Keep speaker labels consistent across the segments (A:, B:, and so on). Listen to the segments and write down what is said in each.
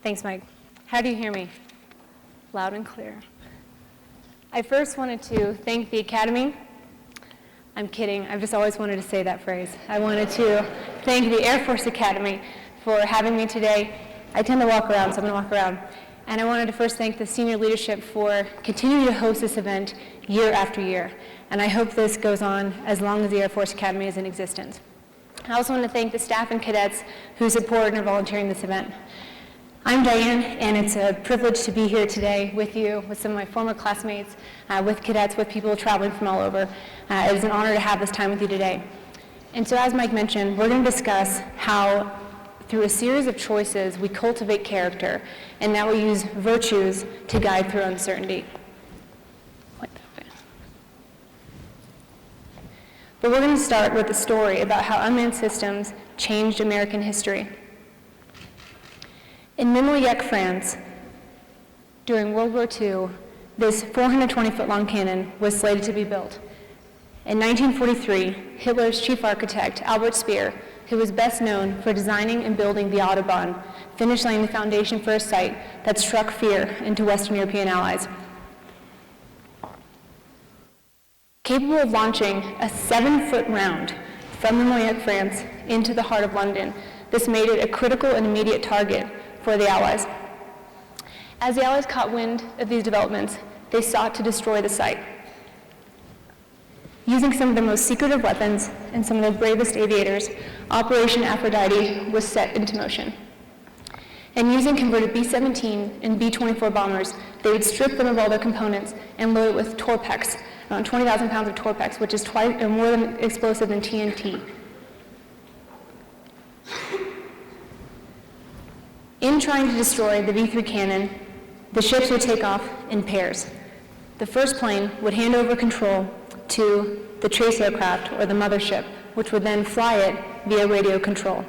A: Thanks, Mike. How do you hear me? Loud and clear. I first wanted to thank the Academy. I'm kidding, I've just always wanted to say that phrase. I wanted to thank the Air Force Academy for having me today. I tend to walk around, so I'm gonna walk around. And I wanted to first thank the senior leadership for continuing to host this event year after year. And I hope this goes on as long as the Air Force Academy is in existence. I also want to thank the staff and cadets who support and are volunteering this event. I'm Dyan, and it's a privilege to be here today with you, with some of my former classmates, with cadets, with people traveling from all over. It is an honor to have this time with you today. And so as Mike mentioned, we're going to discuss how through a series of choices we cultivate character, and that we use virtues to guide through uncertainty. But we're going to start with a story about how unmanned systems changed American history. In Mimilliec, France, during World War II, this 420-foot-long cannon was slated to be built. In 1943, Hitler's chief architect, Albert Speer, who was best known for designing and building the Autobahn, finished laying the foundation for a site that struck fear into Western European allies. Capable of launching a 7-foot round from Mimilliec, France, into the heart of London, this made it a critical and immediate target for the Allies. As the Allies caught wind of these developments, they sought to destroy the site. Using some of their most secretive weapons and some of their bravest aviators, Operation Aphrodite was set into motion. And using converted B-17 and B-24 bombers, they would strip them of all their components and load it with Torpex, around 20,000 pounds of Torpex, which is twice or more than explosive than TNT. In trying to destroy the V-3 cannon, the ships would take off in pairs. The first plane would hand over control to the chase aircraft, or the mothership, which would then fly it via radio control.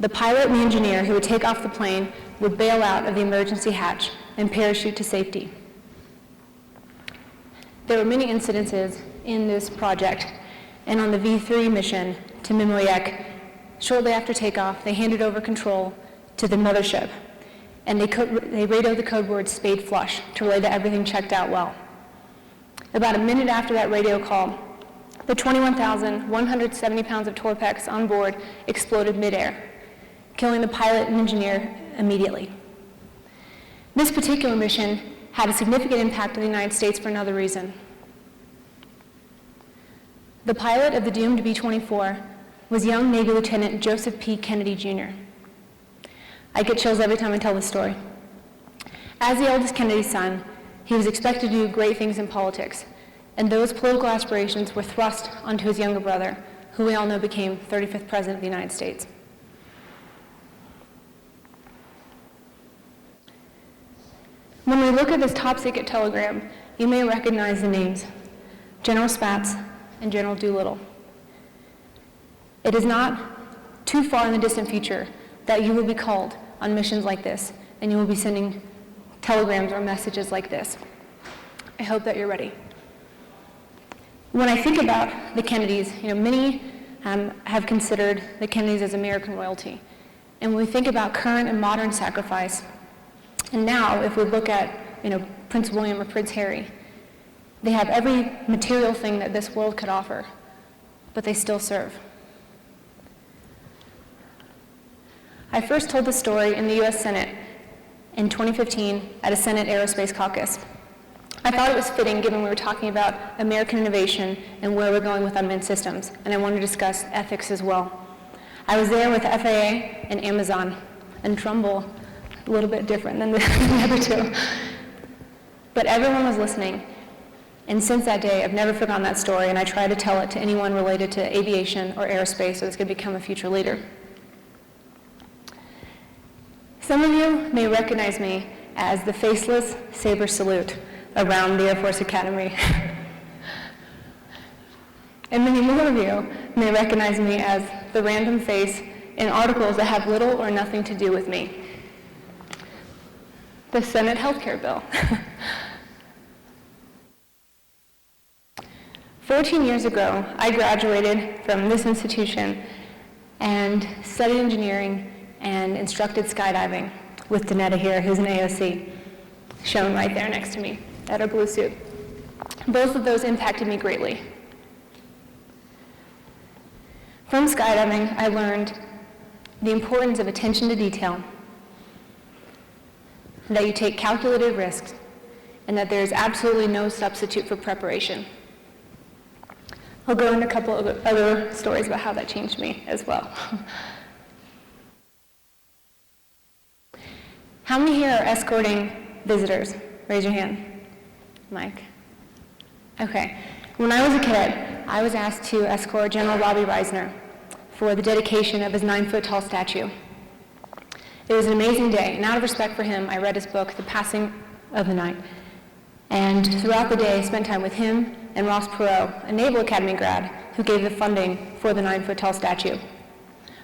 A: The pilot and the engineer who would take off the plane would bail out of the emergency hatch and parachute to safety. There were many incidences in this project, and on the V-3 mission to Mimilliec, shortly after takeoff, they handed over control to the mothership, and they radioed the code word "spade flush" to relay that everything checked out well. About a minute after that radio call, the 21,170 pounds of Torpex on board exploded midair, killing the pilot and engineer immediately. This particular mission had a significant impact on the United States for another reason. The pilot of the doomed B-24 was young Navy Lieutenant Joseph P. Kennedy, Jr. I get chills every time I tell this story. As the oldest Kennedy son, he was expected to do great things in politics, and those political aspirations were thrust onto his younger brother, who we all know became 35th President of the United States. When we look at this top-secret telegram, you may recognize the names General Spaatz and General Doolittle. It is not too far in the distant future that you will be called on missions like this, and you will be sending telegrams or messages like this. I hope that you're ready. When I think about the Kennedys, many have considered the Kennedys as American royalty. And when we think about current and modern sacrifice, and now if we look at Prince William or Prince Harry, they have every material thing that this world could offer, but they still serve. I first told the story in the US Senate in 2015 at a Senate Aerospace Caucus. I thought it was fitting given we were talking about American innovation and where we're going with unmanned systems, and I wanted to discuss ethics as well. I was there with the FAA and Amazon, and Trumbull, a little bit different than the other two. But everyone was listening, and since that day, I've never forgotten that story, and I try to tell it to anyone related to aviation or aerospace that's going to become a future leader. Some of you may recognize me as the faceless saber salute around the Air Force Academy. And many more of you may recognize me as the random face in articles that have little or nothing to do with me. The Senate healthcare bill. 14 years ago, I graduated from this institution and studied engineering and instructed skydiving. with Danetta here, who's an AOC, shown right there next to me at her blue suit. Both of those impacted me greatly. From skydiving, I learned the importance of attention to detail, that you take calculated risks, and that there is absolutely no substitute for preparation. I'll go into a couple of other stories about how that changed me as well. How many here are escorting visitors? Raise your hand. Mike. Okay. When I was a cadet, I was asked to escort General Bobby Reisner for the dedication of his 9-foot-tall statue. It was an amazing day, and out of respect for him, I read his book, The Passing of the Night. And throughout the day, I spent time with him and Ross Perot, a Naval Academy grad, who gave the funding for the 9-foot-tall statue.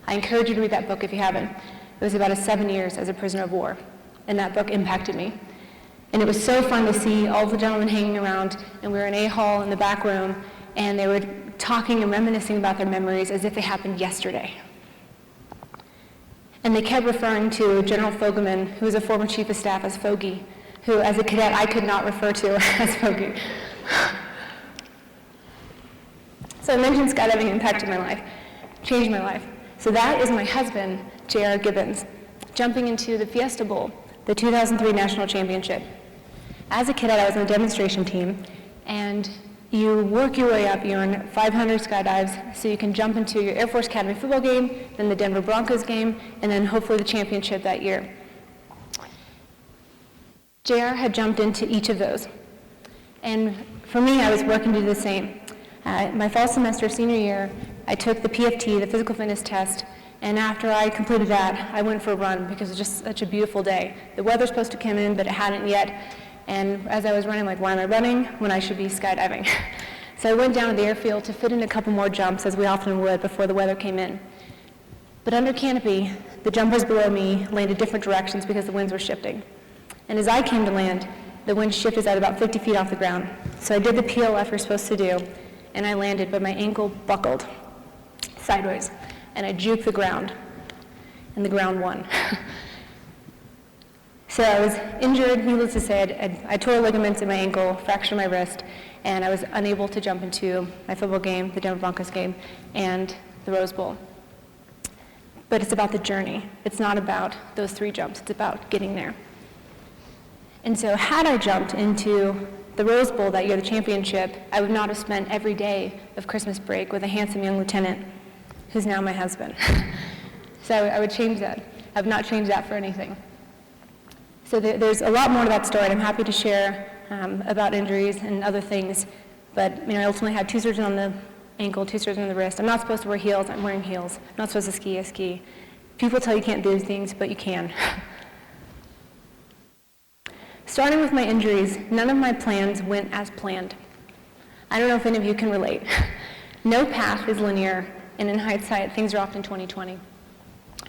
A: I encourage you to read that book if you haven't. It was about his 7 years as a prisoner of war, and that book impacted me. And it was so fun to see all the gentlemen hanging around, and we were in A Hall in the back room, and they were talking and reminiscing about their memories as if they happened yesterday. And they kept referring to General Fogelman, who was a former chief of staff, as Fogey, who as a cadet I could not refer to as Fogey. So I mentioned skydiving impacted my life, changed my life. So that is my husband, Dyan Gibbons, jumping into the Fiesta Bowl, the 2003 national championship. As a cadet, I was on a demonstration team, and you work your way up. You earn 500 skydives, so you can jump into your Air Force Academy football game, then the Denver Broncos game, and then hopefully the championship that year. JR had jumped into each of those. And for me, I was working to do the same. My fall semester, senior year, I took the PFT, the physical fitness test, and after I completed that, I went for a run because it was just such a beautiful day. The weather's supposed to come in, but it hadn't yet. And as I was running, I'm like, why am I running when I should be skydiving? So I went down to the airfield to fit in a couple more jumps, as we often would before the weather came in. But under canopy, the jumpers below me landed different directions because the winds were shifting. And as I came to land, the wind shifted at about 50 feet off the ground. So I did the PLF you're supposed to do, and I landed, but my ankle buckled sideways, and I juked the ground, and the ground won. So I was injured, needless to say. I tore ligaments in my ankle, fractured my wrist, and I was unable to jump into my football game, the Denver Broncos game, and the Rose Bowl. But it's about the journey. It's not about those 3 jumps. It's about getting there. And so had I jumped into the Rose Bowl that year, the championship, I would not have spent every day of Christmas break with a handsome young lieutenant who's now my husband. So I would change that. I would not change that for anything. So there's a lot more to that story, and I'm happy to share about injuries and other things. But I ultimately had 2 surgeons on the ankle, 2 surgeons on the wrist. I'm not supposed to wear heels. I'm wearing heels. I'm not supposed to ski. I ski. People tell you can't do things, but you can. Starting with my injuries, none of my plans went as planned. I don't know if any of you can relate. No path is linear, and in hindsight, things are often 20/20.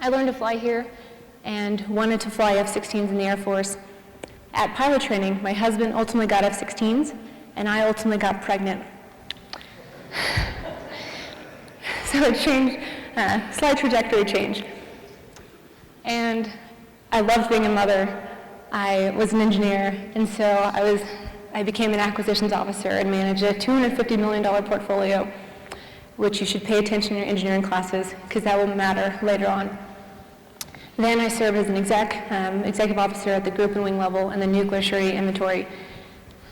A: I learned to fly here and wanted to fly F-16s in the Air Force. At pilot training, my husband ultimately got F-16s, and I ultimately got pregnant. So it changed, slight trajectory change. And I loved being a mother. I was an engineer, and so I became an acquisitions officer and managed a $250 million portfolio, which you should pay attention in your engineering classes, because that will matter later on. Then I served as an executive officer at the group and wing level in the nuclear surety inventory.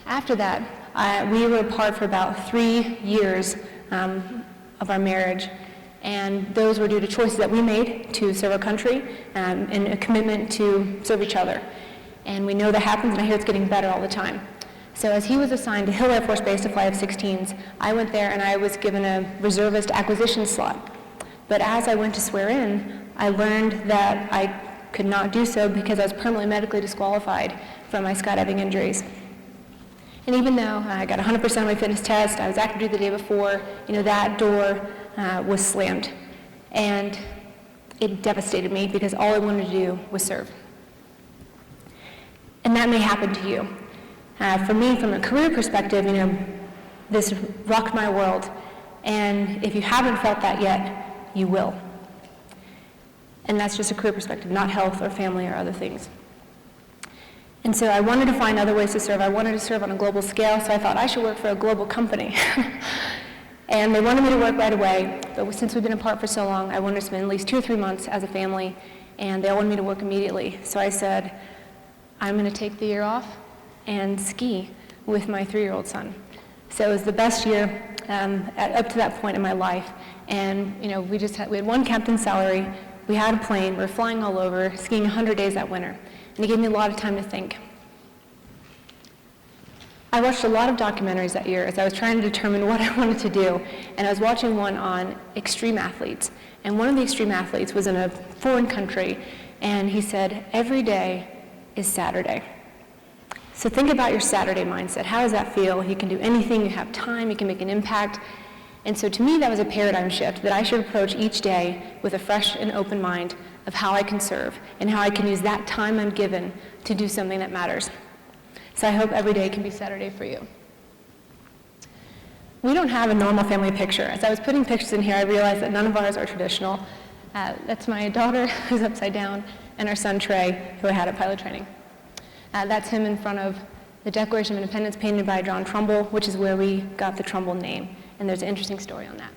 A: After that, we were apart for about 3 years of our marriage, and those were due to choices that we made to serve our country and a commitment to serve each other. And we know that happens, and I hear it's getting better all the time. So as he was assigned to Hill Air Force Base to fly F-16s, I went there and I was given a reservist acquisition slot. But as I went to swear in, I learned that I could not do so because I was permanently medically disqualified from my skydiving injuries. And even though I got 100% on my fitness test, I was active duty the day before, that door was slammed. And it devastated me because all I wanted to do was serve. And that may happen to you. For me, from a career perspective, this rocked my world. And if you haven't felt that yet, you will. And that's just a career perspective, not health or family or other things. And so I wanted to find other ways to serve. I wanted to serve on a global scale, so I thought I should work for a global company. And they wanted me to work right away, but since we've been apart for so long, I wanted to spend at least 2 or 3 months as a family, and they all wanted me to work immediately. So I said, I'm going to take the year off and ski with my 3-year-old son. So it was the best year up to that point in my life. And we had one captain's salary, we had a plane, we were flying all over, skiing 100 days that winter. And it gave me a lot of time to think. I watched a lot of documentaries that year as I was trying to determine what I wanted to do, and I was watching one on extreme athletes. And one of the extreme athletes was in a foreign country, and he said, every day is Saturday. So think about your Saturday mindset. How does that feel? You can do anything, you have time, you can make an impact. And so to me, that was a paradigm shift, that I should approach each day with a fresh and open mind of how I can serve and how I can use that time I'm given to do something that matters. So I hope every day can be Saturday for you. We don't have a normal family picture. As I was putting pictures in here, I realized that none of ours are traditional. That's my daughter, who's upside down, and our son, Trey, who I had at pilot training. That's him in front of the Declaration of Independence painted by Trumbull, which is where we got the Trumbull name. And there's an interesting story on that.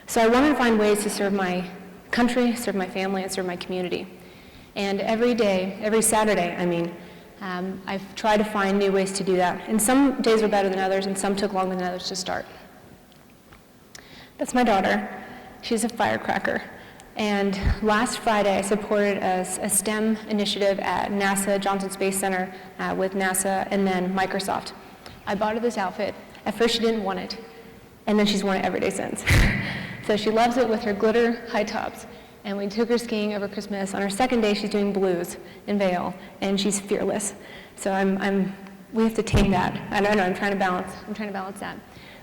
A: So I wanted to find ways to serve my country, serve my family, and serve my community. And every Saturday, I've tried to find new ways to do that. And some days were better than others, and some took longer than others to start. That's my daughter. She's a firecracker. And last Friday, I supported a STEM initiative at NASA Johnson Space Center with NASA and then Microsoft. I bought her this outfit. At first, she didn't want it, and then she's worn it every day since. So she loves it with her glitter high tops. And we took her skiing over Christmas. On her second day, she's doing blues in Vail, and she's fearless. So we have to tame that. I don't know, I'm trying to balance that.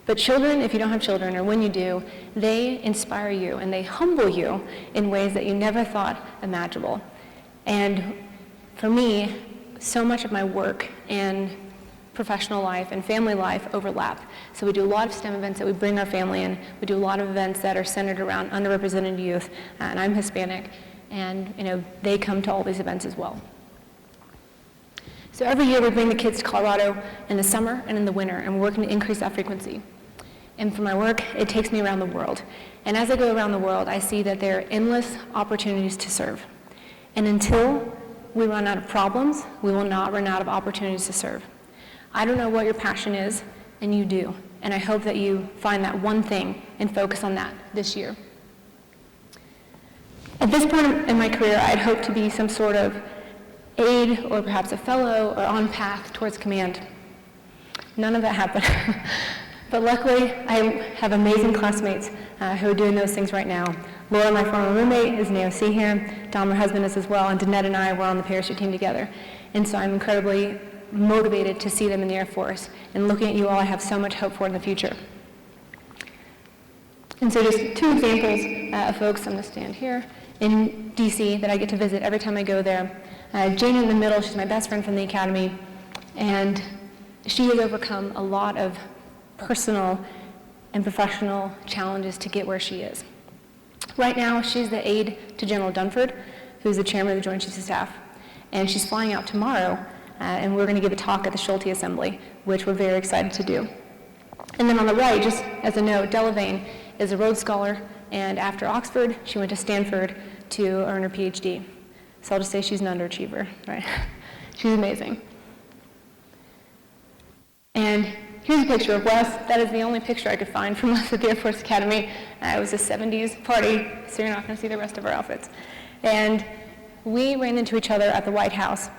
A: But children, if you don't have children, or when you do, they inspire you, and they humble you in ways that you never thought imaginable. And for me, so much of my work and professional life and family life overlap. So we do a lot of STEM events that we bring our family in. We do a lot of events that are centered around underrepresented youth, and I'm Hispanic, and they come to all these events as well. So every year we bring the kids to Colorado in the summer and in the winter, and we're working to increase that frequency. And for my work, it takes me around the world. And as I go around the world, I see that there are endless opportunities to serve. And until we run out of problems, we will not run out of opportunities to serve. I don't know what your passion is, and you do. And I hope that you find that one thing and focus on that this year. At this point in my career, I'd hoped to be some sort of aide or perhaps a fellow or on path towards command. None of that happened. But luckily, I have amazing classmates who are doing those things right now. Laura, my former roommate, is an AOC here. Dom, her husband, is as well. And Danette and I were on the parachute team together. And so I'm incredibly motivated to see them in the Air Force. And looking at you all, I have so much hope for in the future. And so just 2 examples of folks, I'm going to stand here, in DC that I get to visit every time I go there. Jane in the middle, she's my best friend from the academy, and she has overcome a lot of personal and professional challenges to get where she is. Right now, she's the aide to General Dunford, who's the chairman of the Joint Chiefs of Staff, and she's flying out tomorrow, and we're going to give a talk at the Schulte Assembly, which we're very excited to do. And then on the right, just as a note, Delavane is a Rhodes Scholar, and after Oxford, she went to Stanford to earn her PhD. So I'll just say she's an underachiever, right? She's amazing. And here's a picture of Wes. That is the only picture I could find from us at the Air Force Academy. It was a 70s party, so you're not going to see the rest of our outfits. And we ran into each other at the White House.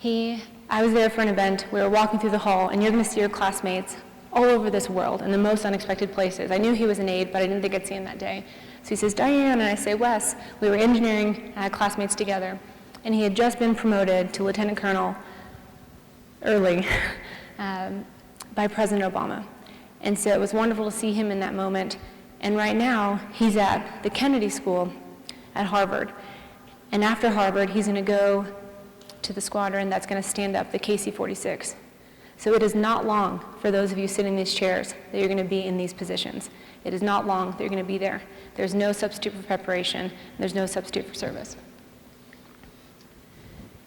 A: I was there for an event. We were walking through the hall, and you're going to see your classmates all over this world in the most unexpected places. I knew he was an aide, but I didn't think I'd see him that day. So he says, Dyan, and I say, Wes. We were engineering classmates together, and he had just been promoted to Lieutenant Colonel early by President Obama. And so it was wonderful to see him in that moment. And right now, he's at the Kennedy School at Harvard. And after Harvard, he's going to go to the squadron that's going to stand up the KC-46. So it is not long for those of you sitting in these chairs that you're going to be in these positions. It is not long that you're going to be there. There's no substitute for preparation, and there's no substitute for service.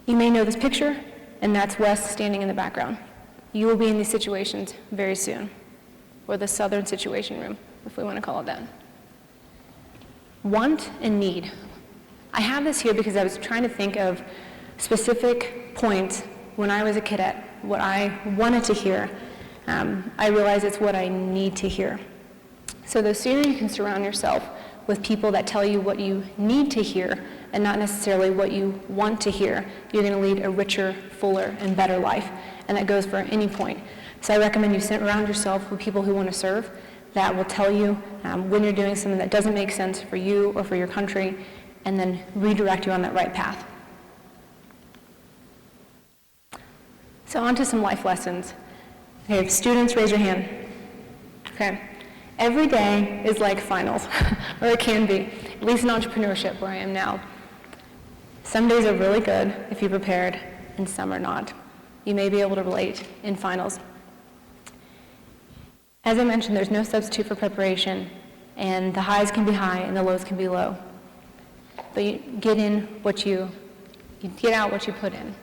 A: You may know this picture, and that's Wes standing in the background. You will be in these situations very soon, or the Southern Situation Room, if we want to call it that. Want and need. I have this here because I was trying to think of specific points when I was a cadet, what I wanted to hear. I realize it's what I need to hear. So the sooner you can surround yourself with people that tell you what you need to hear and not necessarily what you want to hear, you're going to lead a richer, fuller, and better life. And that goes for any point. So I recommend you surround yourself with people who want to serve, that will tell you when you're doing something that doesn't make sense for you or for your country, and then redirect you on that right path. So on to some life lessons. Okay, students, raise your hand. Okay. Every day is like finals, or it can be, at least in entrepreneurship where I am now. Some days are really good if you're prepared, and some are not. You may be able to relate in finals. As I mentioned, there's no substitute for preparation, and the highs can be high and the lows can be low. But you get out what you put in.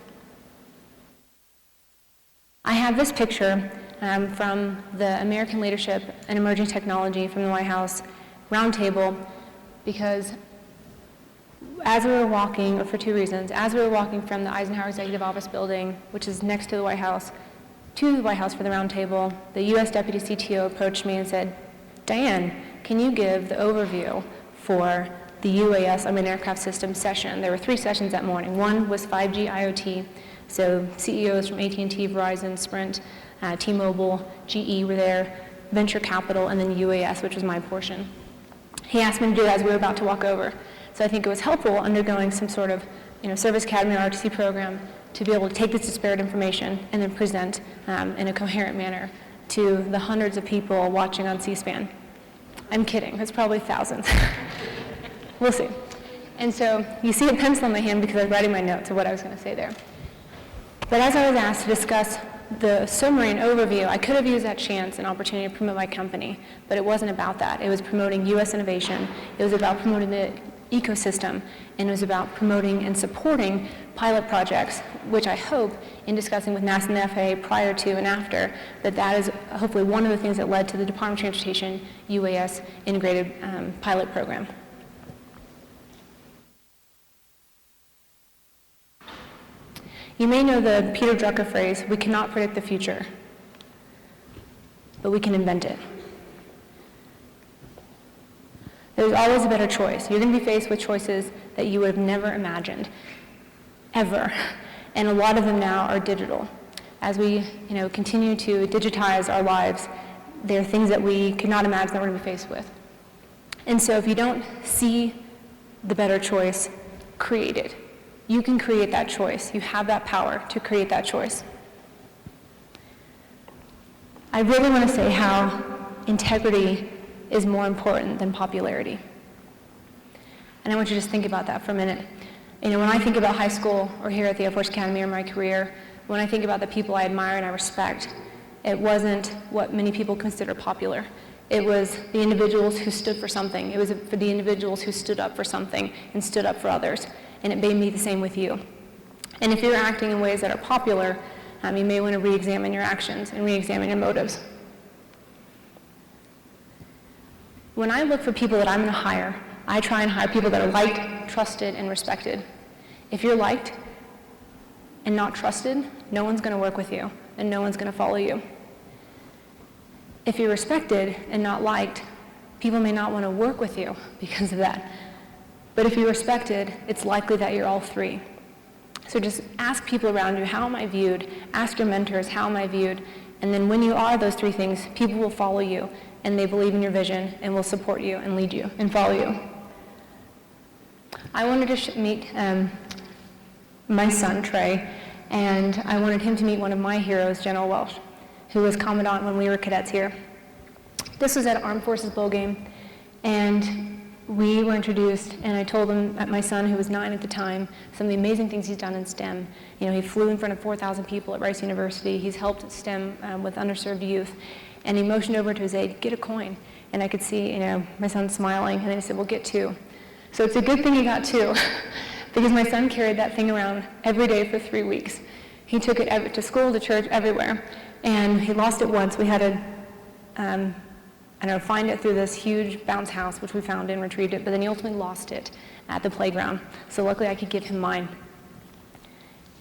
A: I have this picture from the American Leadership and Emerging Technology from the White House roundtable, because as we were walking, or for two reasons, as we were walking from the Eisenhower Executive Office building, which is next to the White House, to the White House for the roundtable, the U.S. Deputy CTO approached me and said, "Dyan, can you give the overview for the UAS, Unmanned Aircraft System session?" There were 3 sessions that morning. One was 5G IoT, so CEOs from AT&T, Verizon, Sprint, T-Mobile, GE were there, venture capital, and then UAS, which was my portion. He asked me to do that as we were about to walk over. So I think it was helpful undergoing some sort of service academy or RTC program to be able to take this disparate information and then present in a coherent manner to the hundreds of people watching on C-SPAN. I'm kidding, it's probably thousands. We'll see. And so you see a pencil in my hand because I was writing my notes of what I was going to say there. But as I was asked to discuss the summary and overview, I could have used that chance and opportunity to promote my company, but it wasn't about that. It was promoting U.S. innovation. It was about promoting the ecosystem, and it was about promoting and supporting pilot projects, which I hope, in discussing with NASA and the FAA prior to and after, that is hopefully one of the things that led to the Department of Transportation UAS integrated pilot program. You may know the Peter Drucker phrase, "We cannot predict the future, but we can invent it." There's always a better choice. You're going to be faced with choices that you would have never imagined, ever. And a lot of them now are digital. As we continue to digitize our lives, there are things that we could not imagine that we're going to be faced with. And so if you don't see the better choice, create it. You can create that choice. You have that power to create that choice. I really want to say how integrity is more important than popularity. And I want you to just think about that for a minute. When I think about high school or here at the Air Force Academy or my career, when I think about the people I admire and I respect, it wasn't what many people consider popular. It was the individuals who stood for something. It was for the individuals who stood up for something and stood up for others. And it may be the same with you. And if you're acting in ways that are popular, you may want to re-examine your actions and re-examine your motives. When I look for people that I'm going to hire, I try and hire people that are liked, trusted, and respected. If you're liked and not trusted, no one's going to work with you, and no one's going to follow you. If you're respected and not liked, people may not want to work with you because of that. But if you're respected, it's likely that you're all three. So just ask people around you, how am I viewed? Ask your mentors, how am I viewed? And then when you are those 3 things, people will follow you, and they believe in your vision, and will support you, and lead you, and follow you. I wanted to meet my son, Trey, and I wanted him to meet one of my heroes, General Welsh, who was Commandant when we were cadets here. This was at Armed Forces Bowl game, and we were introduced, and I told him, my son, who was 9 at the time, some of the amazing things he's done in STEM. You know, he flew in front of 4,000 people at Rice University. He's helped STEM with underserved youth. And he motioned over to his aide, get a coin. And I could see, you know, my son smiling, and then he said, well, get 2. So it's a good thing he got 2, because my son carried that thing around every day for 3 weeks. He took it to school, to church, everywhere. And he lost it once. We had to, find it through this huge bounce house, which we found and retrieved it, but then he ultimately lost it at the playground. So luckily I could give him mine.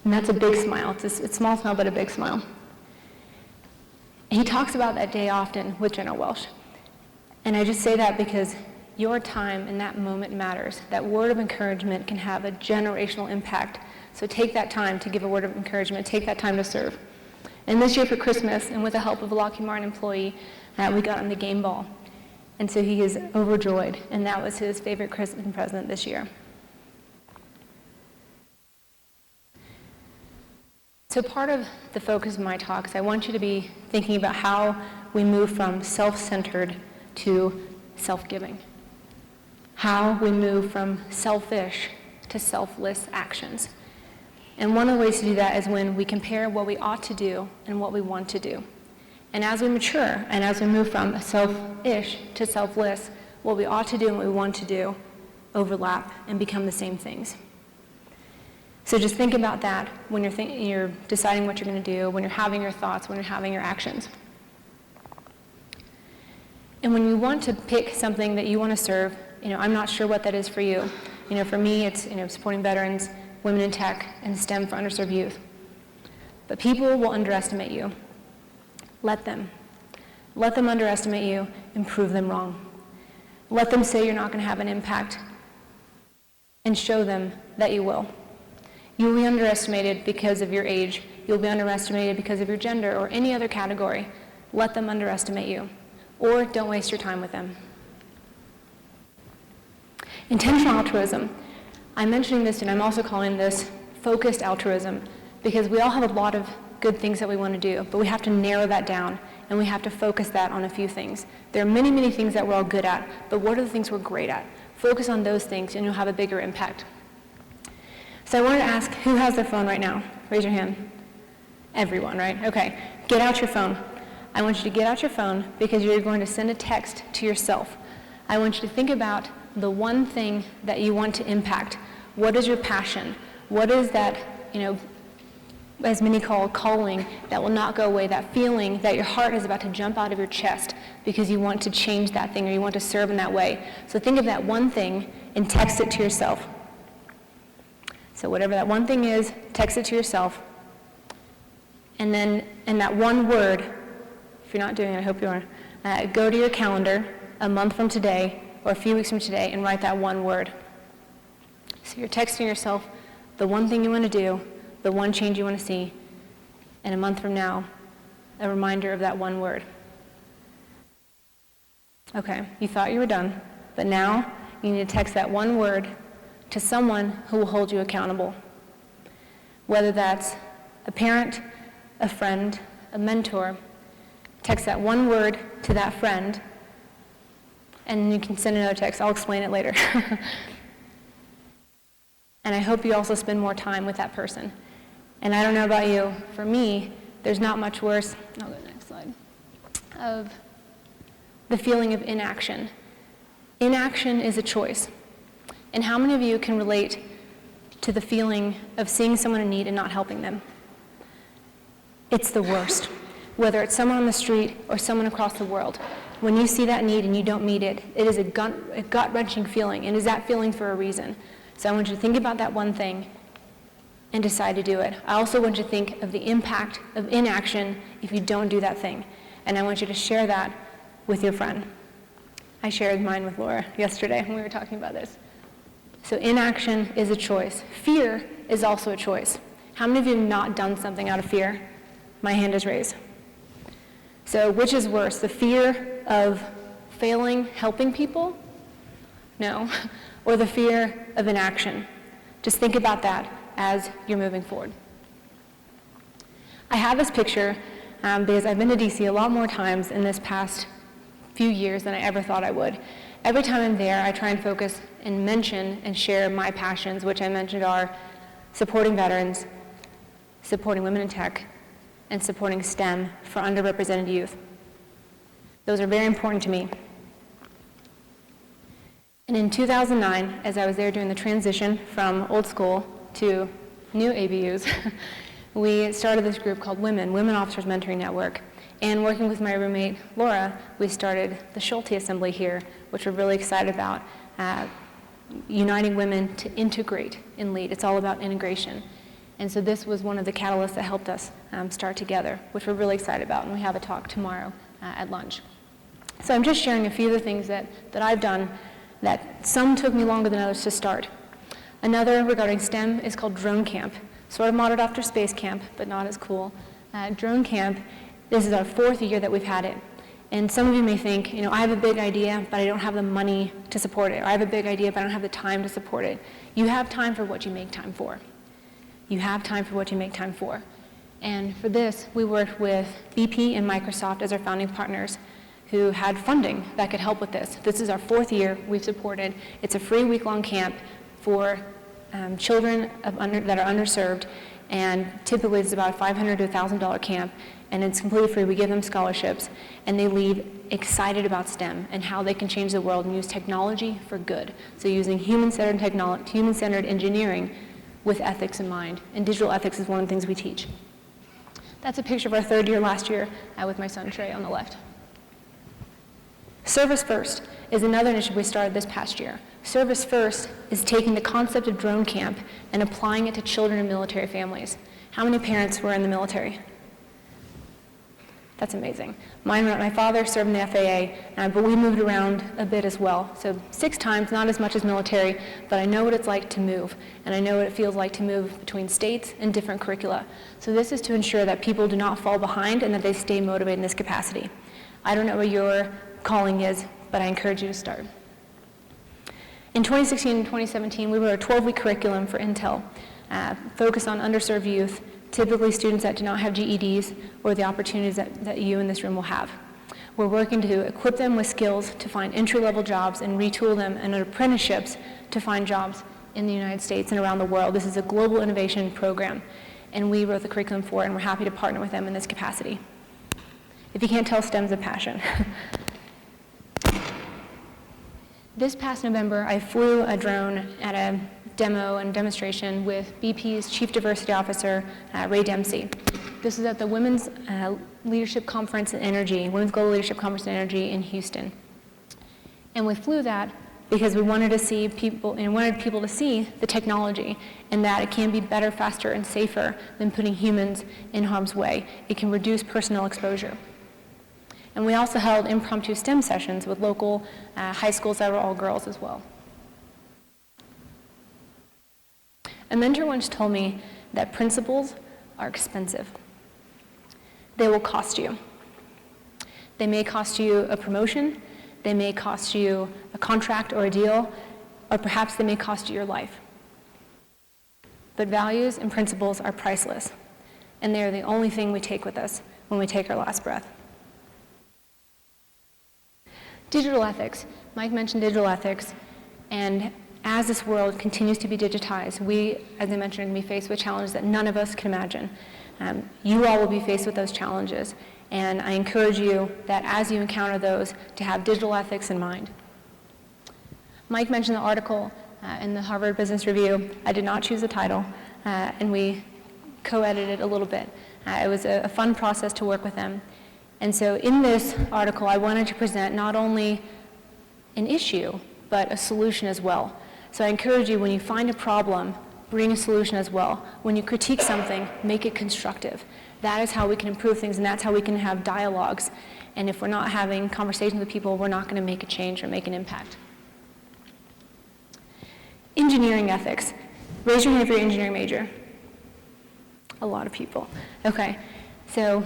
A: And that's a big smile. It's a small smile, but a big smile. He talks about that day often with General Welsh. And I just say that because your time in that moment matters. That word of encouragement can have a generational impact. So take that time to give a word of encouragement. Take that time to serve. And this year for Christmas, and with the help of a Lockheed Martin employee, we got him the game ball. And so he is overjoyed, and that was his favorite Christmas present this year. So part of the focus of my talks, I want you to be thinking about how we move from self-centered to self-giving. How we move from selfish to selfless actions. And one of the ways to do that is when we compare what we ought to do and what we want to do. And as we mature, and as we move from selfish to selfless, what we ought to do and what we want to do overlap and become the same things. So just think about that when you're deciding what you're going to do, when you're having your thoughts, when you're having your actions. And when you want to pick something that you want to serve, I'm not sure what that is for you. For me, it's supporting veterans, women in tech, and STEM for underserved youth. But people will underestimate you. Let them. Let them underestimate you and prove them wrong. Let them say you're not going to have an impact and show them that you will. You will be underestimated because of your age. You'll be underestimated because of your gender or any other category. Let them underestimate you. Or don't waste your time with them. Intentional altruism. I'm mentioning this, and I'm also calling this focused altruism, because we all have a lot of good things that we want to do, but we have to narrow that down, and we have to focus that on a few things. There are many, many things that we're all good at, but what are the things we're great at? Focus on those things, and you'll have a bigger impact. So I wanted to ask, who has their phone right now? Raise your hand. Everyone, right? Okay. Get out your phone. I want you to get out your phone because you're going to send a text to yourself. I want you to think about the one thing that you want to impact. What is your passion? What is that, as many call calling, that will not go away, that feeling that your heart is about to jump out of your chest because you want to change that thing or you want to serve in that way. So think of that one thing and text it to yourself. So whatever that one thing is, text it to yourself. And then in that one word, if you're not doing it, I hope you are, go to your calendar a month from today or a few weeks from today and write that one word. So you're texting yourself the one thing you want to do, the one change you want to see, and a month from now, a reminder of that one word. Okay, you thought you were done, but now you need to text that one word to someone who will hold you accountable. Whether that's a parent, a friend, a mentor, text that one word to that friend, and you can send another text. I'll explain it later. And I hope you also spend more time with that person. And I don't know about you, for me, there's not much worse, I'll go to the next slide, of the feeling of inaction. Inaction is a choice. And how many of you can relate to the feeling of seeing someone in need and not helping them? It's the worst. Whether it's someone on the street or someone across the world. When you see that need and you don't meet it, it is a gut-wrenching feeling, and is that feeling for a reason. So I want you to think about that one thing and decide to do it. I also want you to think of the impact of inaction if you don't do that thing. And I want you to share that with your friend. I shared mine with Laura yesterday when we were talking about this. So inaction is a choice. Fear is also a choice. How many of you have not done something out of fear? My hand is raised. So which is worse, the fear of failing helping people? No. Or the fear of inaction? Just think about that as you're moving forward. I have this picture because I've been to DC a lot more times in this past few years than I ever thought I would. every time I'm there, I try and focus and mention and share my passions, which I mentioned are supporting veterans, supporting women in tech, and supporting STEM for underrepresented youth. Those are very important to me. And in 2009, as I was there doing the transition from old school to new ABUs, we started this group called Women Officers Mentoring Network. And working with my roommate, Laura, we started the Schulte Assembly here, which we're really excited about, uniting women to integrate and lead. It's all about integration. And so this was one of the catalysts that helped us start together, which we're really excited about, and we have a talk tomorrow at lunch. So I'm just sharing a few of the things that I've done that some took me longer than others to start. Another regarding STEM is called Drone Camp, sort of modeled after Space Camp, but not as cool. Drone Camp, this is our 4th year that we've had it. And some of you may think, I have a big idea, but I don't have the money to support it. Or I have a big idea, but I don't have the time to support it. You have time for what you make time for. You have time for what you make time for. And for this, we worked with BP and Microsoft as our founding partners who had funding that could help with this. This is our 4th year we've supported. It's a free week-long camp for children that are underserved, and typically it's about a $500 to $1,000 camp, and it's completely free. We give them scholarships, and they leave excited about STEM and how they can change the world and use technology for good. So using human-centered technology, human-centered engineering with ethics in mind, and digital ethics is one of the things we teach. That's a picture of our 3rd year last year with my son Trey on the left. Service First is another initiative we started this past year. Service First is taking the concept of drone camp and applying it to children in military families. How many parents were in the military? That's amazing. My father served in the FAA, but we moved around a bit as well. So 6 times, not as much as military, but I know what it's like to move, and I know what it feels like to move between states and different curricula. So this is to ensure that people do not fall behind and that they stay motivated in this capacity. I don't know what your calling is, but I encourage you to start. In 2016 and 2017, we wrote a 12-week curriculum for Intel, focused on underserved youth, typically students that do not have GEDs or the opportunities that you in this room will have. We're working to equip them with skills to find entry-level jobs and retool them in apprenticeships to find jobs in the United States and around the world. This is a global innovation program, and we wrote the curriculum for it, and we're happy to partner with them in this capacity. If you can't tell, STEM's a passion. This past November, I flew a drone at a demo and demonstration with BP's Chief Diversity Officer, Ray Dempsey. This is at the Women's Leadership Conference in Energy, Women's Global Leadership Conference in Energy in Houston. And we flew that because we wanted to see people, and wanted people to see the technology and that it can be better, faster, and safer than putting humans in harm's way. It can reduce personnel exposure. And we also held impromptu STEM sessions with local high schools that were all girls as well. A mentor once told me that principles are expensive. They will cost you. They may cost you a promotion, they may cost you a contract or a deal, or perhaps they may cost you your life. But values and principles are priceless, and they are the only thing we take with us when we take our last breath. Digital ethics. Mike mentioned digital ethics, and as this world continues to be digitized, we, as I mentioned, are going to be faced with challenges that none of us can imagine. You all will be faced with those challenges, and I encourage you that as you encounter those, to have digital ethics in mind. Mike mentioned the article in the Harvard Business Review. I did not choose the title, and we co-edited a little bit. It was a fun process to work with them. And so in this article, I wanted to present not only an issue, but a solution as well. So I encourage you, when you find a problem, bring a solution as well. When you critique something, make it constructive. That is how we can improve things, and that's how we can have dialogues. And if we're not having conversations with people, we're not going to make a change or make an impact. Engineering ethics. Raise your hand if you're an engineering major. A lot of people. Okay, so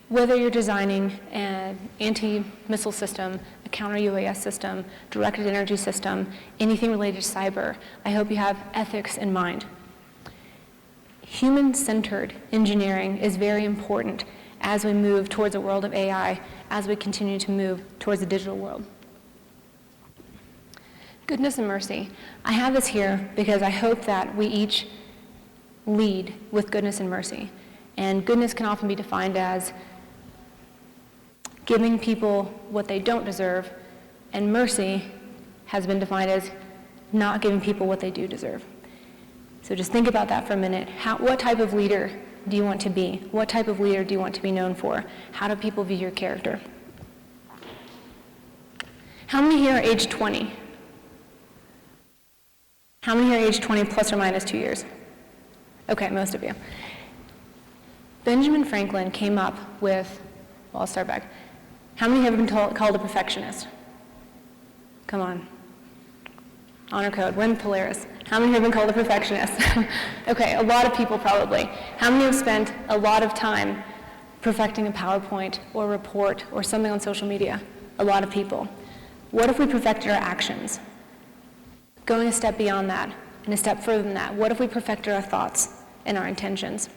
A: whether you're designing an anti-missile system, a counter-UAS system, directed energy system, anything related to cyber, I hope you have ethics in mind. Human-centered engineering is very important as we move towards a world of AI, as we continue to move towards the digital world. Goodness and mercy. I have this here because I hope that we each lead with goodness and mercy. And goodness can often be defined as giving people what they don't deserve, and mercy has been defined as not giving people what they do deserve. So just think about that for a minute. What type of leader do you want to be? What type of leader do you want to be known for? How do people view your character? How many here are age 20? How many here are age 20 plus or minus 2 years? Okay, most of you. Benjamin Franklin came up with, well, I'll start back. How many have been called a perfectionist? Come on. Honor code, win Polaris. How many have been called a perfectionist? Okay, a lot of people probably. How many have spent a lot of time perfecting a PowerPoint or report or something on social media? A lot of people. What if we perfected our actions? Going a step beyond that and a step further than that, what if we perfected our thoughts and our intentions?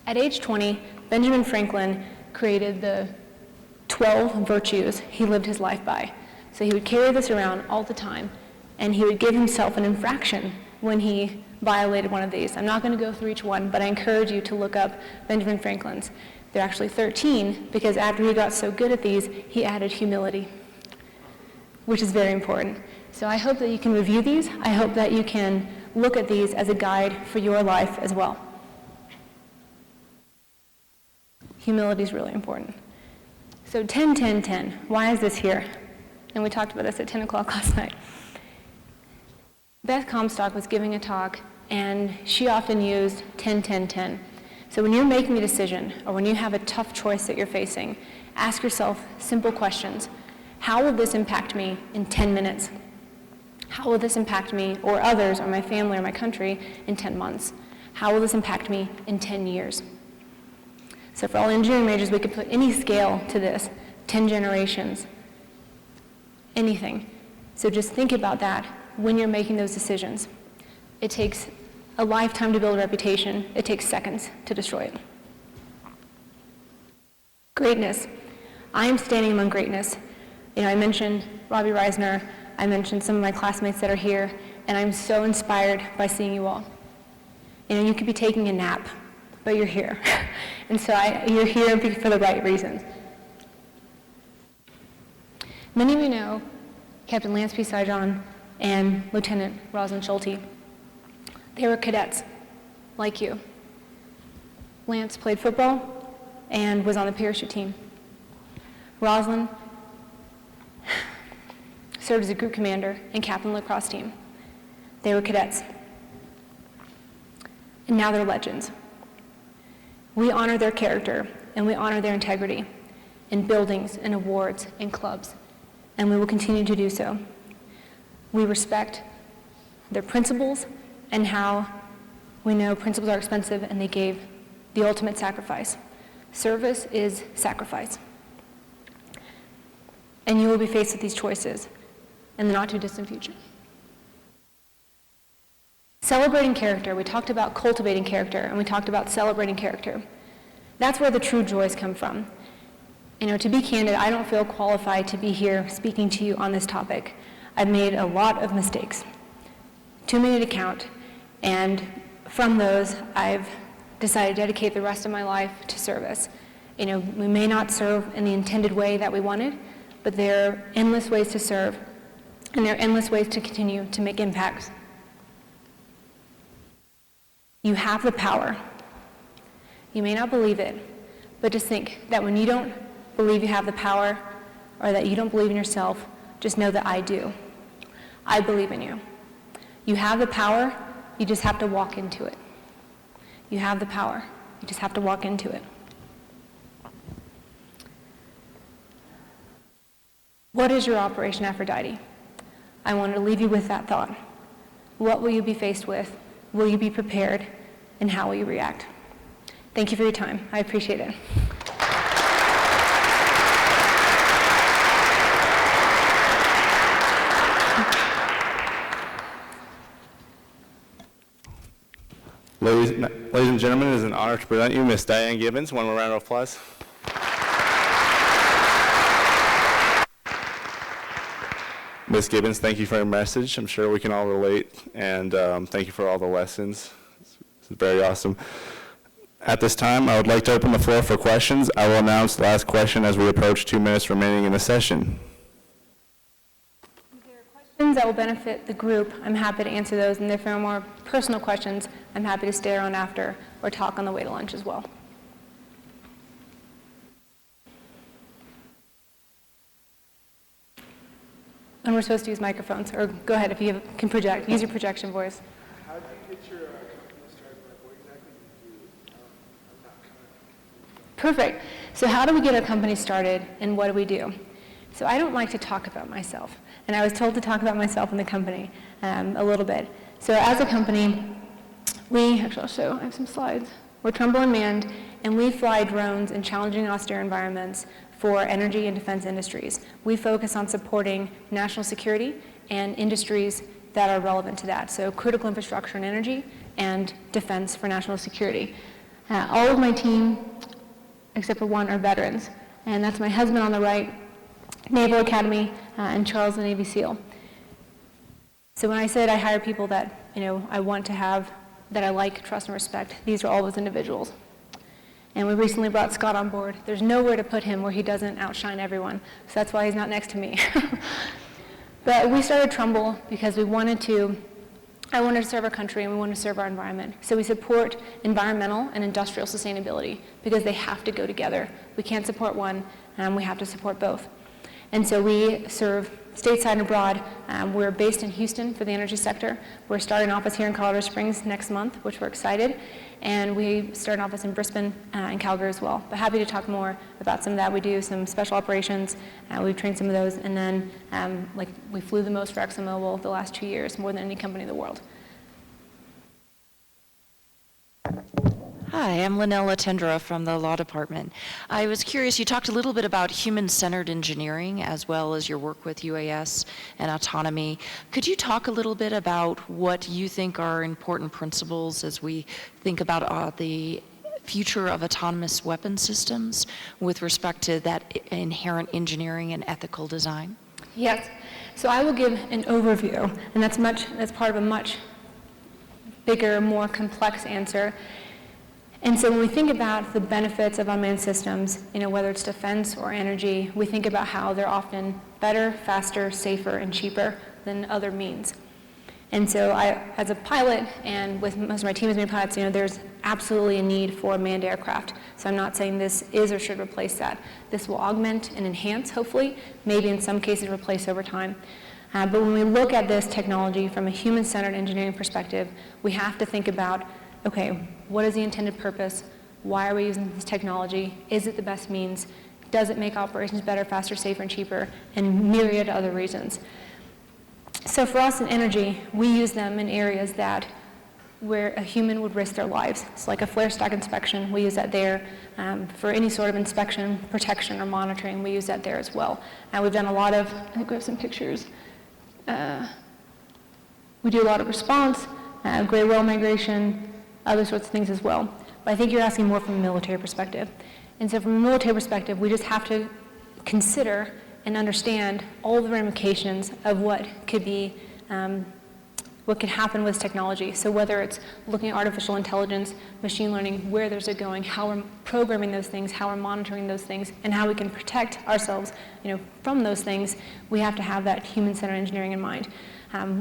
A: At age 20, Benjamin Franklin created the 12 virtues he lived his life by. So he would carry this around all the time, and he would give himself an infraction when he violated one of these. I'm not going to go through each one, but I encourage you to look up Benjamin Franklin's. There are actually 13, because after he got so good at these, he added humility, which is very important. So I hope that you can review these. I hope that you can look at these as a guide for your life as well. Humility is really important. So 10, 10, 10. Why is this here? And we talked about this at 10 o'clock last night. Beth Comstock was giving a talk, and she often used 10, 10, 10. So when you're making a decision, or when you have a tough choice that you're facing, ask yourself simple questions. How will this impact me in 10 minutes? How will this impact me, or others, or my family, or my country in 10 months? How will this impact me in 10 years? So for all engineering majors, we could put any scale to this, 10 generations, anything. So just think about that when you're making those decisions. It takes a lifetime to build a reputation. It takes seconds to destroy it. Greatness. I am standing among greatness. I mentioned Robbie Reisner. I mentioned some of my classmates that are here, and I'm so inspired by seeing you all. You could be taking a nap, but you're here. And so you're here for the right reasons. Many of you know Captain Lance P. Saijon and Lieutenant Rosalind Schulte. They were cadets, like you. Lance played football and was on the parachute team. Rosalind served as a group commander and captain of the lacrosse team. They were cadets. And now they're legends. We honor their character and we honor their integrity in buildings and awards and clubs, and we will continue to do so. We respect their principles and how we know principles are expensive, and they gave the ultimate sacrifice. Service is sacrifice. And you will be faced with these choices in the not too distant future. Celebrating character. We talked about cultivating character, and we talked about celebrating character. That's where the true joys come from. To be candid, I don't feel qualified to be here speaking to you on this topic. I've made a lot of mistakes, too many to count, and from those, I've decided to dedicate the rest of my life to service. We may not serve in the intended way that we wanted, but there are endless ways to serve, and there are endless ways to continue to make impacts. You have the power. You may not believe it, but just think that when you don't believe you have the power, or that you don't believe in yourself, just know that I do. I believe in you. You have the power, you just have to walk into it. You have the power, you just have to walk into it. What is your Operation Aphrodite? I want to leave you with that thought. What will you be faced with? Will you be prepared? And how will you react? Thank you for your time. I appreciate it.
B: Ladies and gentlemen, it is an honor to present you Miss Dyan Gibbons. One more round of applause. Ms. Gibbons, thank you for your message. I'm sure we can all relate, and thank you for all the lessons. This is very awesome. At this time, I would like to open the floor for questions. I will announce the last question as we approach 2 minutes remaining in the session.
A: If there are questions that will benefit the group, I'm happy to answer those, and if there are more personal questions, I'm happy to stay around after or talk on the way to lunch as well. And we're supposed to use microphones, or go ahead if you can project. Use your projection voice.
C: How do you get your company started? What exactly do you do? I'm not kind of...
A: Perfect. So how do we get our company started, and what do we do? So I don't like to talk about myself, and I was told to talk about myself in the company a little bit. So as a company, actually I'll show, I have some slides. We're Trumbull Unmanned, and we fly drones in challenging and austere environments for energy and defense industries. We focus on supporting national security and industries that are relevant to that, so critical infrastructure and energy and defense for national security. All of my team, except for one, are veterans, and that's my husband on the right, Naval Academy, and Charles, the Navy SEAL. So when I said I hire people that I want to have, that I like, trust, and respect, these are all those individuals. And we recently brought Scott on board. There's nowhere to put him where he doesn't outshine everyone, so that's why he's not next to me. But we started Trumbull because I wanted to serve our country and we wanted to serve our environment. So we support environmental and industrial sustainability because they have to go together. We can't support one, we have to support both. And so we serve stateside and abroad. We're based in Houston for the energy sector. We're starting an office here in Colorado Springs next month, which we're excited. And we start an office in Brisbane and Calgary as well. But happy to talk more about some of that. We do some special operations. We've trained some of those. And then we flew the most for ExxonMobil the last 2 years, more than any company in the world.
D: Hi, I'm Lynella Tendra from the Law Department. I was curious, you talked a little bit about human-centered engineering as well as your work with UAS and autonomy. Could you talk a little bit about what you think are important principles as we think about the future of autonomous weapon systems with respect to that inherent engineering and ethical design?
A: Yes. So I will give an overview, and that's part of a much bigger, more complex answer. And so when we think about the benefits of unmanned systems, whether it's defense or energy, we think about how they're often better, faster, safer, and cheaper than other means. And so as a pilot, and with most of my team as many pilots, there's absolutely a need for manned aircraft. So I'm not saying this is or should replace that. This will augment and enhance, hopefully, maybe in some cases replace over time. But when we look at this technology from a human-centered engineering perspective, we have to think about, okay, what is the intended purpose? Why are we using this technology? Is it the best means? Does it make operations better, faster, safer, and cheaper? And myriad other reasons. So for us in energy, we use them in areas where a human would risk their lives. So like a flare stack inspection, we use that there. For any sort of inspection, protection, or monitoring, we use that there as well. We've done a lot of, I think we have some pictures. We do a lot of response, gray whale migration, other sorts of things as well. But I think you're asking more from a military perspective. And so from a military perspective, we just have to consider and understand all the ramifications of what could happen with technology. So whether it's looking at artificial intelligence, machine learning, where there's it going, how we're programming those things, how we're monitoring those things, and how we can protect ourselves, from those things, we have to have that human-centered engineering in mind.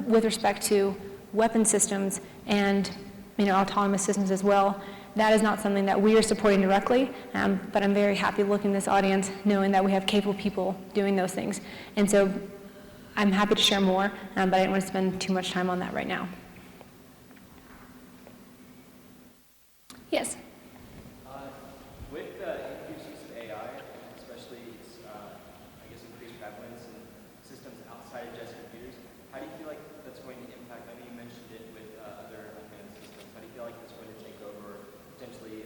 A: With respect to weapon systems and autonomous systems as well, that is not something that we are supporting directly, but I'm very happy looking at this audience knowing that we have capable people doing those things. And so I'm happy to share more, but I don't want to spend too much time on that right now. Yes?
E: With the increased use of AI, especially its, increased prevalence in systems outside of just computers, how do you feel like that's going to impact? I know you mentioned it with other unmanned systems. How do you feel like that's going to take over, potentially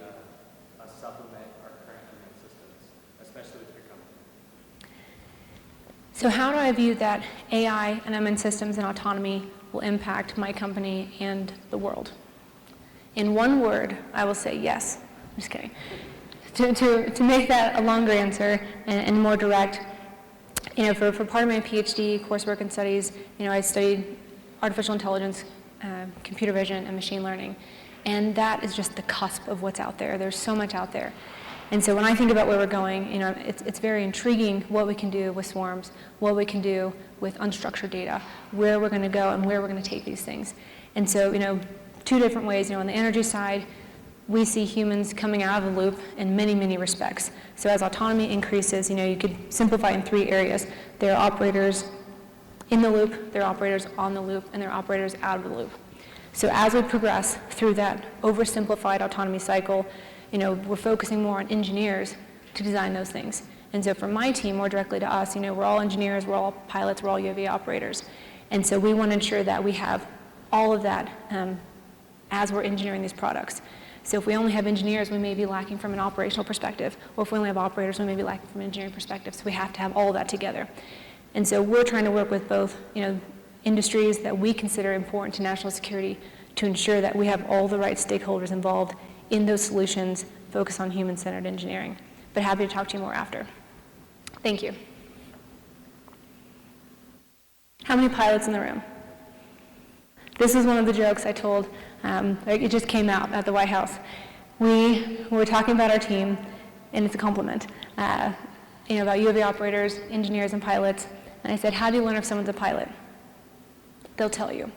E: supplement our current unmanned systems, especially with your company?
A: So how do I view that AI and unmanned systems and autonomy will impact my company and the world? In one word, I will say yes. I'm just kidding. To make that a longer answer and more direct, For part of my PhD coursework and studies, I studied artificial intelligence, computer vision, and machine learning. And that is just the cusp of what's out there. There's so much out there. And so when I think about where we're going, it's very intriguing what we can do with swarms, what we can do with unstructured data, where we're going to go and where we're going to take these things. And so, two different ways. On the energy side, we see humans coming out of the loop in many, many respects. So as autonomy increases, you could simplify in 3 areas. There are operators in the loop, there are operators on the loop, and there are operators out of the loop. So as we progress through that oversimplified autonomy cycle, we're focusing more on engineers to design those things. And so for my team, more directly to us, we're all engineers, we're all pilots, we're all UAV operators. And so we want to ensure that we have all of that as we're engineering these products. So if we only have engineers, we may be lacking from an operational perspective, or if we only have operators, we may be lacking from an engineering perspective. So we have to have all of that together. And so we're trying to work with both, industries that we consider important to national security to ensure that we have all the right stakeholders involved in those solutions, focus on human-centered engineering. But happy to talk to you more after. Thank you. How many pilots in the room? This is one of the jokes I told. It just came out at the White House. We were talking about our team, and it's a compliment, about UAV operators, engineers, and pilots. And I said, how do you learn if someone's a pilot? They'll tell you,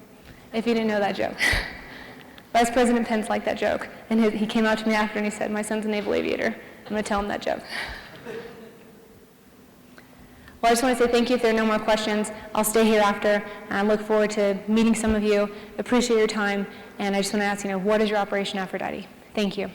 A: if you didn't know that joke. Vice President Pence liked that joke, and he came out to me after and he said, my son's a naval aviator. I'm going to tell him that joke. Well, I just want to say thank you. If there are no more questions, I'll stay here after. I look forward to meeting some of you. Appreciate your time, and I just want to ask, what is your Operation Aphrodite? Thank you.